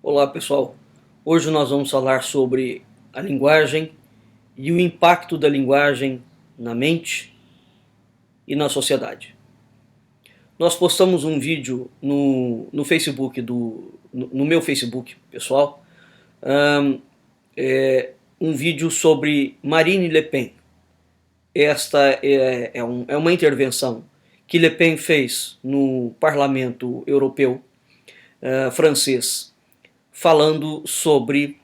Olá pessoal, hoje nós vamos falar sobre a linguagem e o impacto da linguagem na mente e na sociedade. Nós postamos um vídeo no Facebook, no meu Facebook pessoal, um vídeo sobre Marine Le Pen. Esta é uma intervenção que Le Pen fez no Parlamento Europeu francês, falando sobre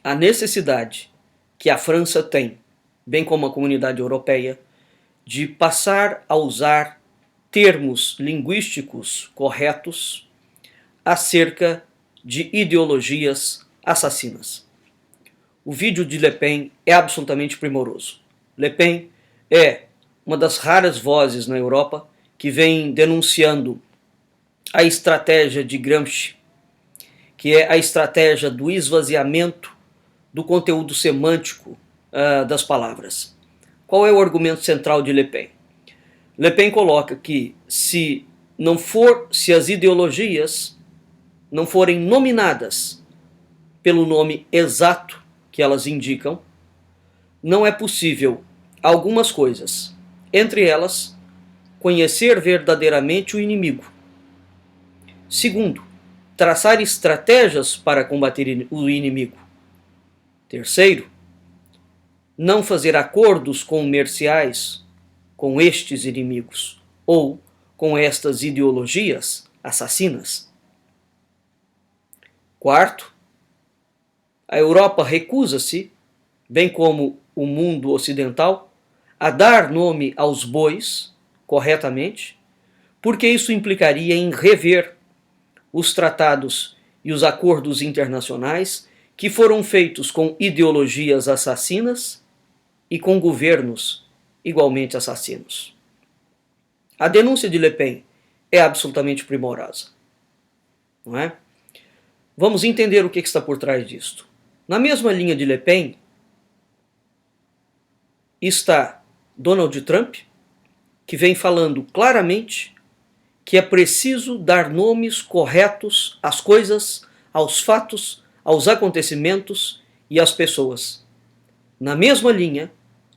a necessidade que a França tem, bem como a comunidade europeia, de passar a usar termos linguísticos corretos acerca de ideologias assassinas. O vídeo de Le Pen é absolutamente primoroso. Le Pen é uma das raras vozes na Europa que vem denunciando a estratégia de Gramsci, que é a estratégia do esvaziamento do conteúdo semântico das palavras. Qual é o argumento central de Le Pen? Le Pen coloca que se as ideologias não forem nominadas pelo nome exato que elas indicam, não é possível algumas coisas, entre elas, conhecer verdadeiramente o inimigo. Segundo, traçar estratégias para combater o inimigo. Terceiro, não fazer acordos comerciais com estes inimigos ou com estas ideologias assassinas. Quarto, a Europa recusa-se, bem como o mundo ocidental, a dar nome aos bois corretamente, porque isso implicaria em rever os tratados e os acordos internacionais que foram feitos com ideologias assassinas e com governos igualmente assassinos. A denúncia de Le Pen é absolutamente primorosa, não é? Vamos entender o que está por trás disto. Na mesma linha de Le Pen está Donald Trump, que vem falando claramente que é preciso dar nomes corretos às coisas, aos fatos, aos acontecimentos e às pessoas. Na mesma linha,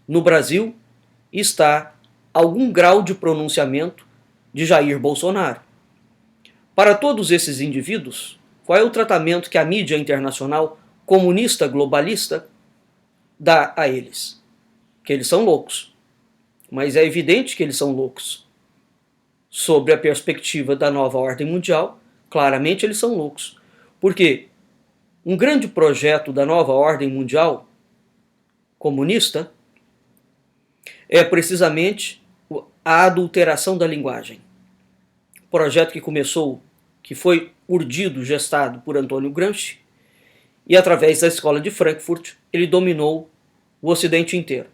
no Brasil, está algum grau de pronunciamento de Jair Bolsonaro. Para todos esses indivíduos, qual é o tratamento que a mídia internacional comunista globalista dá a eles? Que eles são loucos. Mas é evidente que eles são loucos. Sobre a perspectiva da nova ordem mundial, claramente eles são loucos. Porque um grande projeto da nova ordem mundial comunista é precisamente a adulteração da linguagem. Projeto que foi urdido, gestado por Antônio Gramsci, e através da escola de Frankfurt ele dominou o Ocidente inteiro.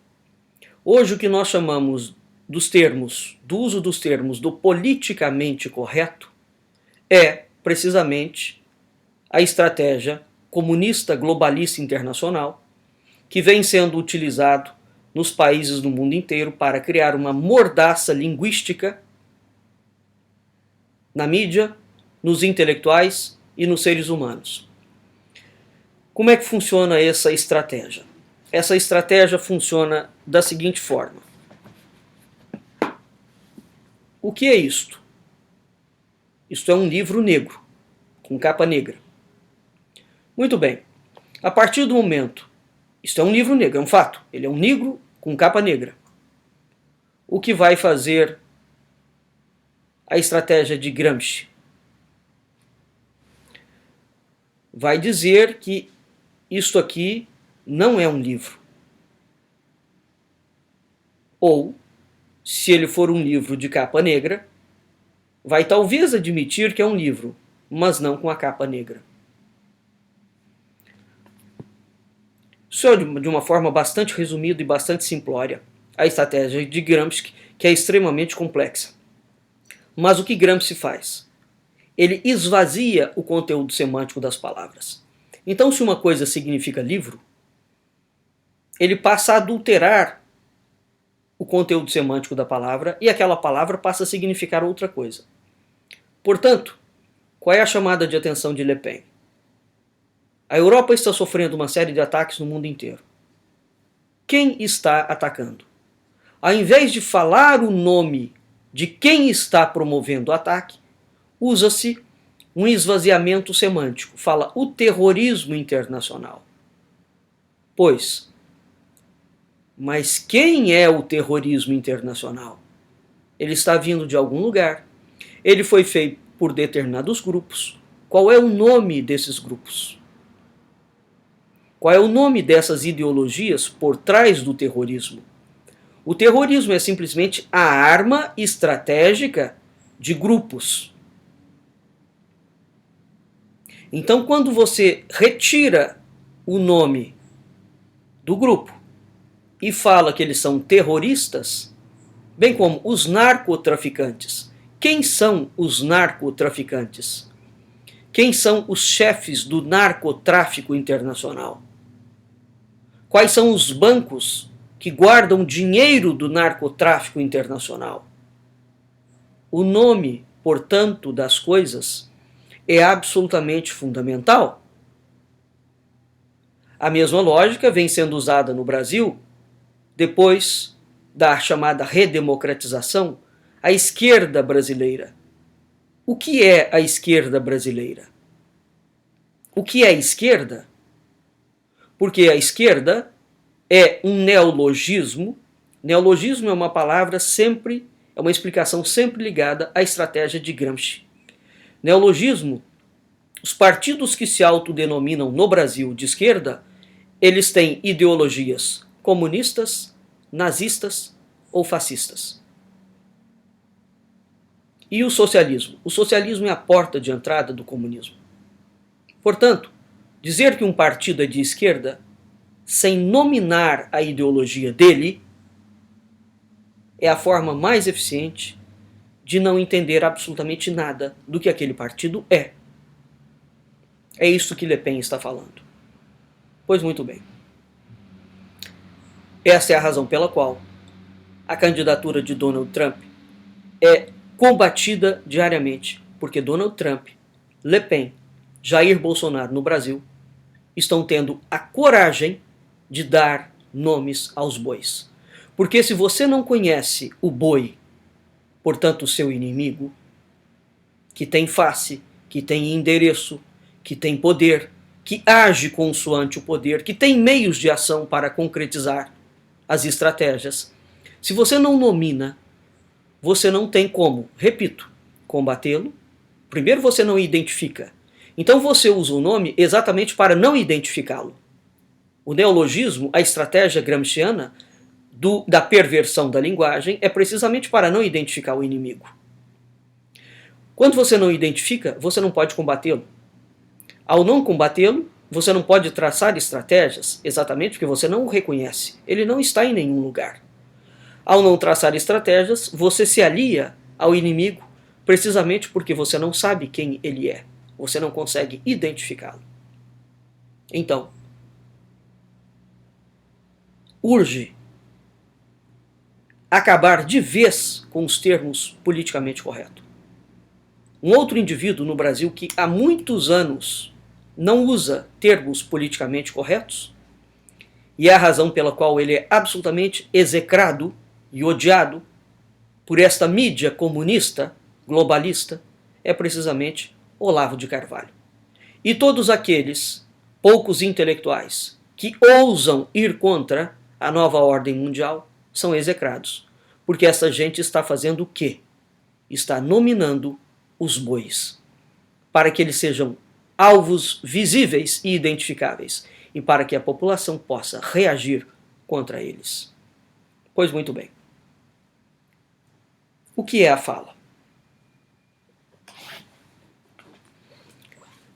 Hoje o que nós chamamos do uso dos termos do politicamente correto é precisamente a estratégia comunista globalista internacional que vem sendo utilizado nos países do mundo inteiro para criar uma mordaça linguística na mídia, nos intelectuais e nos seres humanos. Como é que funciona essa estratégia? Essa estratégia funciona da seguinte forma. O que é isto? Isto é um livro negro, com capa negra. Muito bem. A partir do momento, isto é um livro negro, é um fato. Ele é um negro com capa negra. O que vai fazer a estratégia de Gramsci? Vai dizer que isto aqui não é um livro. Ou, se ele for um livro de capa negra, vai talvez admitir que é um livro, mas não com a capa negra. Isso é de uma forma bastante resumida e bastante simplória a estratégia de Gramsci, que é extremamente complexa. Mas o que Gramsci faz? Ele esvazia o conteúdo semântico das palavras. Então, se uma coisa significa livro, ele passa a adulterar o conteúdo semântico da palavra e aquela palavra passa a significar outra coisa. Portanto, qual é a chamada de atenção de Le Pen? A Europa está sofrendo uma série de ataques no mundo inteiro. Quem está atacando? Ao invés de falar o nome de quem está promovendo o ataque, usa-se um esvaziamento semântico. Fala o terrorismo internacional. Pois, mas quem é o terrorismo internacional? Ele está vindo de algum lugar. Ele foi feito por determinados grupos. Qual é o nome desses grupos? Qual é o nome dessas ideologias por trás do terrorismo? O terrorismo é simplesmente a arma estratégica de grupos. Então, quando você retira o nome do grupo e fala que eles são terroristas, bem como os narcotraficantes. Quem são os narcotraficantes? Quem são os chefes do narcotráfico internacional? Quais são os bancos que guardam dinheiro do narcotráfico internacional? O nome, portanto, das coisas é absolutamente fundamental. A mesma lógica vem sendo usada no Brasil depois da chamada redemocratização, a esquerda brasileira. O que é a esquerda brasileira? O que é esquerda? Porque a esquerda é um neologismo. Neologismo é uma palavra sempre, é uma explicação sempre ligada à estratégia de Gramsci. Neologismo, os partidos que se autodenominam no Brasil de esquerda, eles têm ideologias comunistas, nazistas ou fascistas. E o socialismo? O socialismo é a porta de entrada do comunismo. Portanto, dizer que um partido é de esquerda, sem nominar a ideologia dele, é a forma mais eficiente de não entender absolutamente nada do que aquele partido é. É isso que Le Pen está falando. Pois muito bem. Essa é a razão pela qual a candidatura de Donald Trump é combatida diariamente, porque Donald Trump, Le Pen, Jair Bolsonaro no Brasil estão tendo a coragem de dar nomes aos bois. Porque se você não conhece o boi, portanto o seu inimigo, que tem face, que tem endereço, que tem poder, que age consoante o poder, que tem meios de ação para concretizar as estratégias, se você não nomina, você não tem como, repito, combatê-lo. Primeiro você não identifica. Então você usa o nome exatamente para não identificá-lo. O neologismo, a estratégia gramsciana da perversão da linguagem é precisamente para não identificar o inimigo. Quando você não identifica, você não pode combatê-lo. Ao não combatê-lo, você não pode traçar estratégias exatamente porque você não o reconhece. Ele não está em nenhum lugar. Ao não traçar estratégias, você se alia ao inimigo precisamente porque você não sabe quem ele é. Você não consegue identificá-lo. Então, urge acabar de vez com os termos politicamente corretos. Um outro indivíduo no Brasil que há muitos anos não usa termos politicamente corretos, e é a razão pela qual ele é absolutamente execrado e odiado por esta mídia comunista, globalista, é precisamente Olavo de Carvalho. E todos aqueles poucos intelectuais que ousam ir contra a nova ordem mundial são execrados, porque essa gente está fazendo o quê? Está nominando os bois, para que eles sejam alvos visíveis e identificáveis, e para que a população possa reagir contra eles. Pois muito bem. O que é a fala?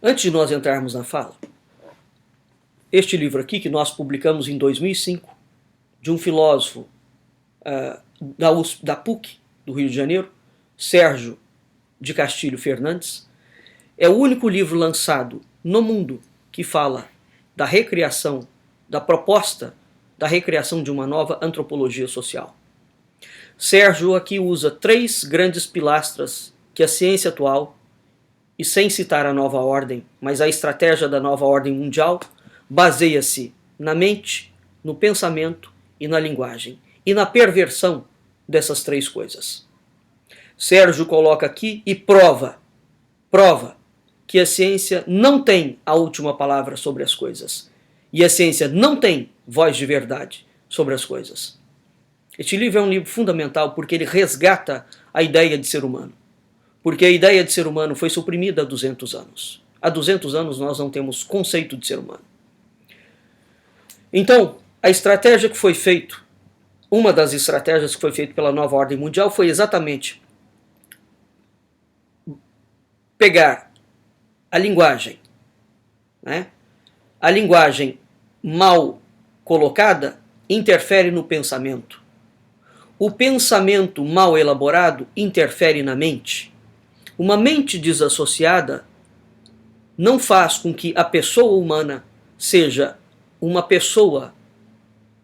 Antes de nós entrarmos na fala, este livro aqui, que nós publicamos em 2005, de um filósofo da PUC, do Rio de Janeiro, Sérgio de Castilho Fernandes, é o único livro lançado no mundo que fala da recriação, da proposta da recriação de uma nova antropologia social. Sérgio aqui usa 3 grandes pilastras que a ciência atual e sem citar a nova ordem, mas a estratégia da nova ordem mundial baseia-se na mente, no pensamento e na linguagem, e na perversão dessas três coisas. Sérgio coloca aqui e prova que a ciência não tem a última palavra sobre as coisas. E a ciência não tem voz de verdade sobre as coisas. Este livro é um livro fundamental porque ele resgata a ideia de ser humano. Porque a ideia de ser humano foi suprimida há 200 anos. Há 200 anos nós não temos conceito de ser humano. Então, a estratégia que foi feita, uma das estratégias que foi feita pela nova ordem mundial foi exatamente pegar a linguagem, né? A linguagem mal colocada interfere no pensamento. O pensamento mal elaborado interfere na mente. Uma mente desassociada não faz com que a pessoa humana seja uma pessoa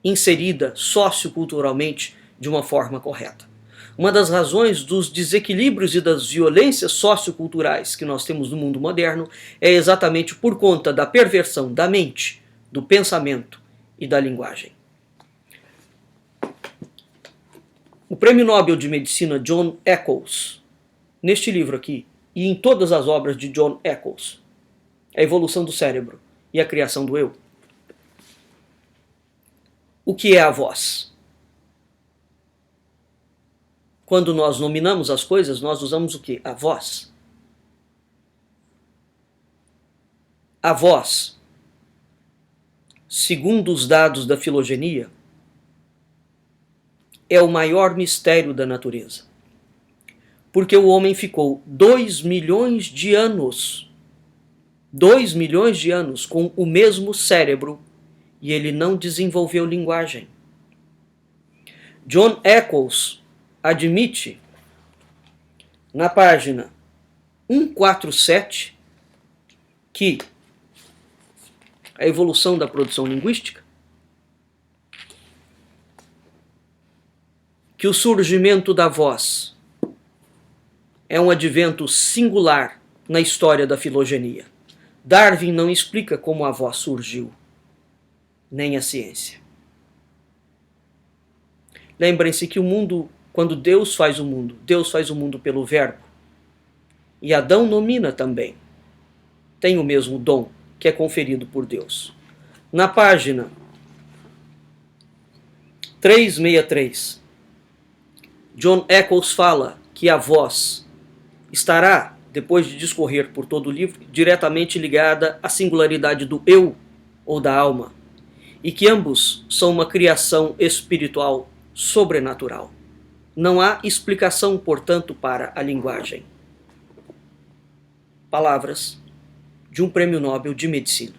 inserida socioculturalmente de uma forma correta. Uma das razões dos desequilíbrios e das violências socioculturais que nós temos no mundo moderno é exatamente por conta da perversão da mente, do pensamento e da linguagem. O Prêmio Nobel de Medicina John Eccles, neste livro aqui, e em todas as obras de John Eccles, A Evolução do Cérebro e a Criação do Eu. O que é a voz? Quando nós nominamos as coisas, nós usamos o quê? A voz. A voz, segundo os dados da filogenia, é o maior mistério da natureza. Porque o homem ficou 2 milhões de anos, 2 milhões de anos com o mesmo cérebro e ele não desenvolveu linguagem. John Eccles admite na página 147 que a evolução da produção linguística, que o surgimento da voz é um advento singular na história da filogenia. Darwin não explica como a voz surgiu, nem a ciência. Lembrem-se que o mundo, quando Deus faz o mundo pelo verbo. E Adão nomina também. Tem o mesmo dom que é conferido por Deus. Na página 363, John Eccles fala que a voz estará, depois de discorrer por todo o livro, diretamente ligada à singularidade do eu ou da alma, e que ambos são uma criação espiritual sobrenatural. Não há explicação, portanto, para a linguagem. Palavras de um prêmio Nobel de Medicina.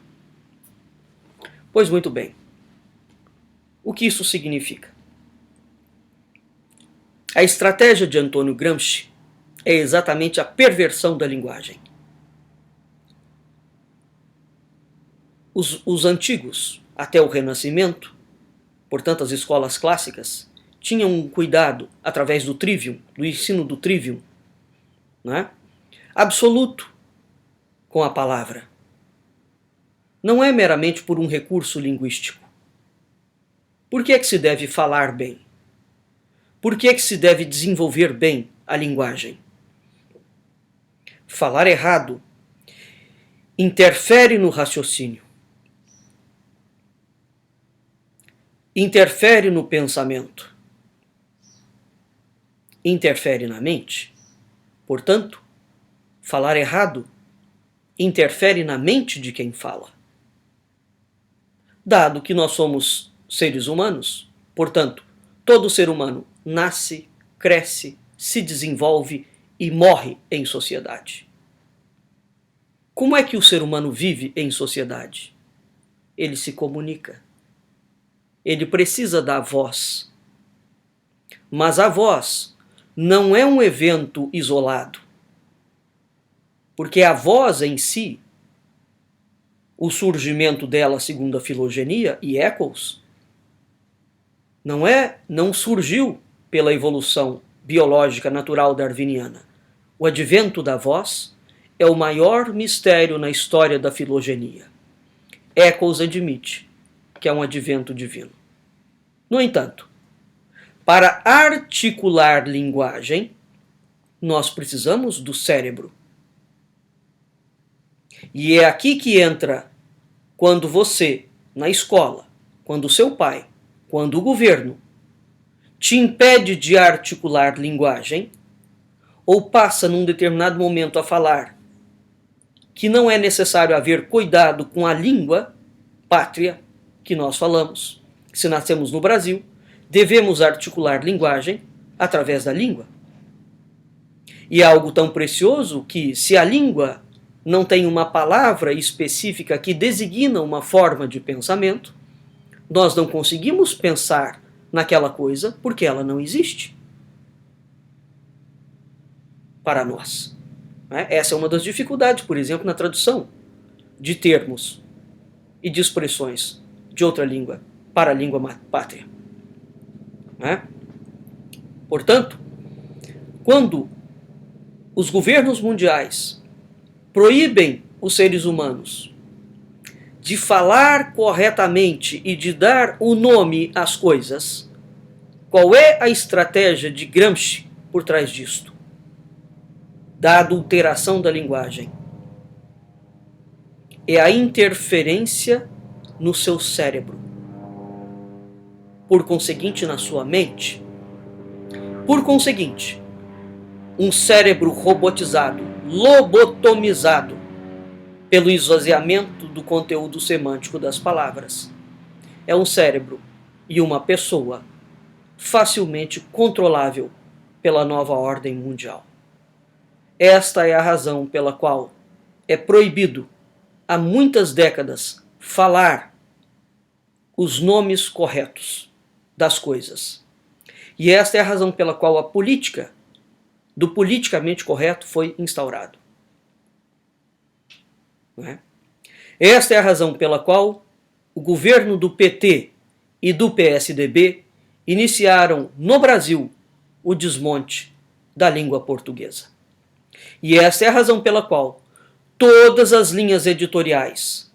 Pois muito bem. O que isso significa? A estratégia de Antônio Gramsci é exatamente a perversão da linguagem. Os antigos, até o Renascimento, portanto as escolas clássicas, tinham um cuidado, através do trivium, do ensino do trivium, né, absoluto com a palavra. Não é meramente por um recurso linguístico. Por que é que se deve falar bem? Por que é que se deve desenvolver bem a linguagem? Falar errado interfere no raciocínio, interfere no pensamento, interfere na mente. Portanto, falar errado interfere na mente de quem fala. Dado que nós somos seres humanos, portanto, todo ser humano nasce, cresce, se desenvolve e morre em sociedade. Como é que o ser humano vive em sociedade? Ele se comunica. Ele precisa da voz. Mas a voz não é um evento isolado. Porque a voz em si, o surgimento dela segundo a filogenia e Eccles, não surgiu pela evolução biológica natural darwiniana. O advento da voz é o maior mistério na história da filogenia. Eccles admite que é um advento divino. No entanto, para articular linguagem, nós precisamos do cérebro. E é aqui que entra quando você, na escola, quando o seu pai, quando o governo, te impede de articular linguagem, ou passa num determinado momento a falar que não é necessário haver cuidado com a língua pátria que nós falamos. Se nascemos no Brasil, devemos articular linguagem através da língua. E é algo tão precioso que, se a língua não tem uma palavra específica que designa uma forma de pensamento, nós não conseguimos pensar naquela coisa porque ela não existe para nós. Essa é uma das dificuldades, por exemplo, na tradução de termos e de expressões de outra língua para a língua pátria. Portanto, quando os governos mundiais proíbem os seres humanos de falar corretamente e de dar o nome às coisas, qual é a estratégia de Gramsci por trás disto? Da adulteração da linguagem. É a interferência no seu cérebro. Por conseguinte, na sua mente. Por conseguinte, um cérebro robotizado, lobotomizado, pelo esvaziamento do conteúdo semântico das palavras. É um cérebro e uma pessoa facilmente controlável pela nova ordem mundial. Esta é a razão pela qual é proibido há muitas décadas falar os nomes corretos das coisas. E esta é a razão pela qual a política do politicamente correto foi instaurado. Esta é a razão pela qual o governo do PT e do PSDB iniciaram no Brasil o desmonte da língua portuguesa. E esta é a razão pela qual todas as linhas editoriais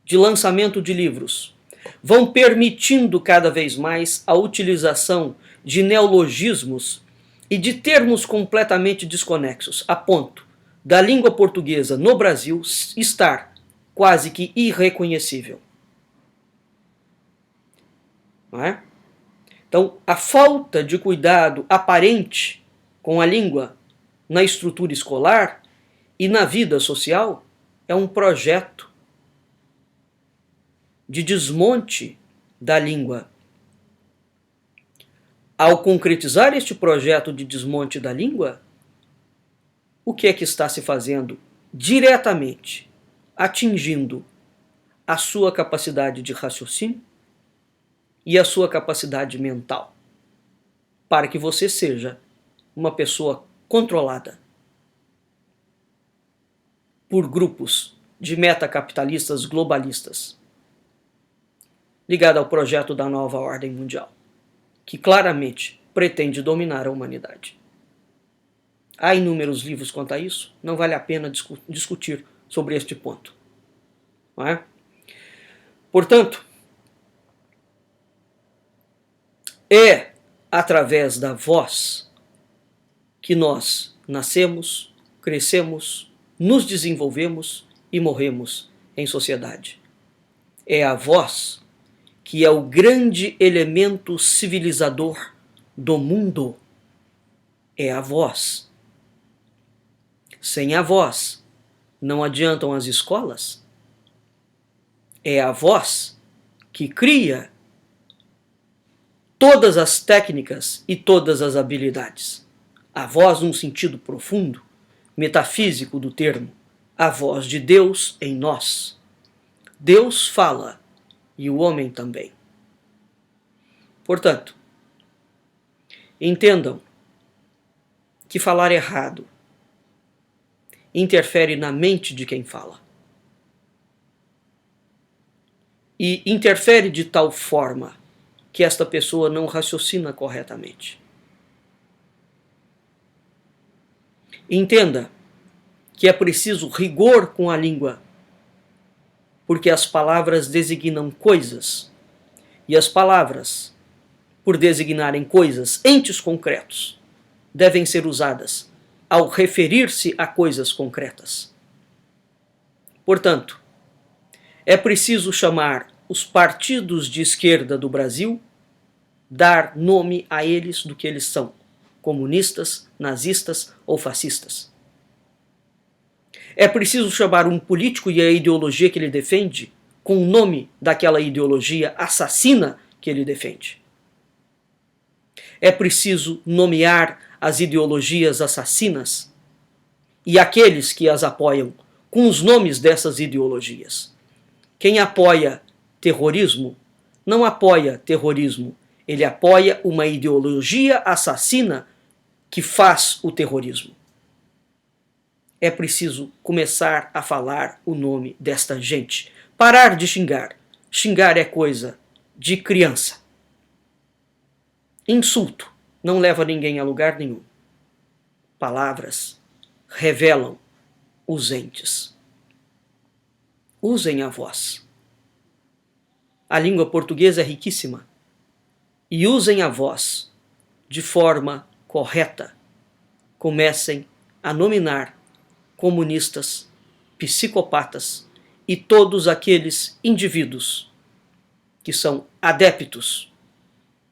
de lançamento de livros vão permitindo cada vez mais a utilização de neologismos e de termos completamente desconexos, a ponto da língua portuguesa no Brasil estar quase que irreconhecível. Não é? Então, a falta de cuidado aparente com a língua na estrutura escolar e na vida social é um projeto de desmonte da língua. Ao concretizar este projeto de desmonte da língua, o que é que está se fazendo diretamente, atingindo a sua capacidade de raciocínio e a sua capacidade mental, para que você seja uma pessoa controlada por grupos de metacapitalistas globalistas, ligada ao projeto da nova ordem mundial, que claramente pretende dominar a humanidade. Há inúmeros livros quanto a isso, não vale a pena discutir sobre este ponto. Não é? Portanto, é através da voz que nós nascemos, crescemos, nos desenvolvemos e morremos em sociedade. É a voz que é o grande elemento civilizador do mundo. É a voz. Sem a voz, não adiantam as escolas. É a voz que cria todas as técnicas e todas as habilidades. A voz num sentido profundo, metafísico do termo, a voz de Deus em nós. Deus fala e o homem também. Portanto, entendam que falar errado interfere na mente de quem fala. E interfere de tal forma que esta pessoa não raciocina corretamente. Entenda que é preciso rigor com a língua, porque as palavras designam coisas, e as palavras, por designarem coisas, entes concretos, devem ser usadas ao referir-se a coisas concretas. Portanto, é preciso chamar os partidos de esquerda do Brasil, dar nome a eles do que eles são, comunistas, nazistas ou fascistas. É preciso chamar um político e a ideologia que ele defende com o nome daquela ideologia assassina que ele defende. É preciso nomear as ideologias assassinas e aqueles que as apoiam com os nomes dessas ideologias. Quem apoia terrorismo não apoia terrorismo, ele apoia uma ideologia assassina que faz o terrorismo. É preciso começar a falar o nome desta gente. Parar de xingar. Xingar é coisa de criança. Insulto não leva ninguém a lugar nenhum. Palavras revelam os entes. Usem a voz. A língua portuguesa é riquíssima. E usem a voz de forma correta. Comecem a nominar comunistas, psicopatas e todos aqueles indivíduos que são adeptos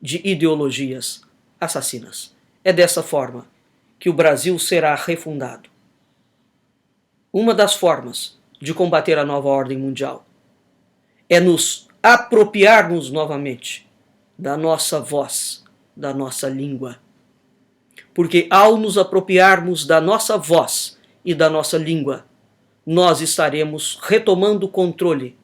de ideologias assassinas. É dessa forma que o Brasil será refundado. Uma das formas de combater a nova ordem mundial é nos apropriarmos novamente da nossa voz, da nossa língua. Porque ao nos apropriarmos da nossa voz e da nossa língua, nós estaremos retomando o controle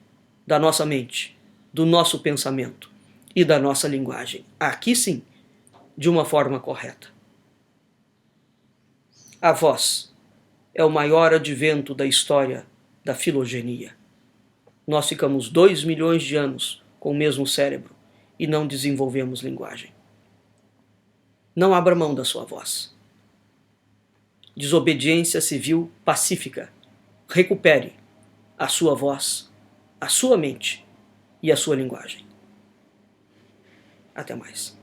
da nossa mente, do nosso pensamento e da nossa linguagem. Aqui sim, de uma forma correta. A voz é o maior advento da história da filogenia. Nós ficamos 2 milhões de anos com o mesmo cérebro e não desenvolvemos linguagem. Não abra mão da sua voz. Desobediência civil pacífica. Recupere a sua voz, a sua mente e a sua linguagem. Até mais.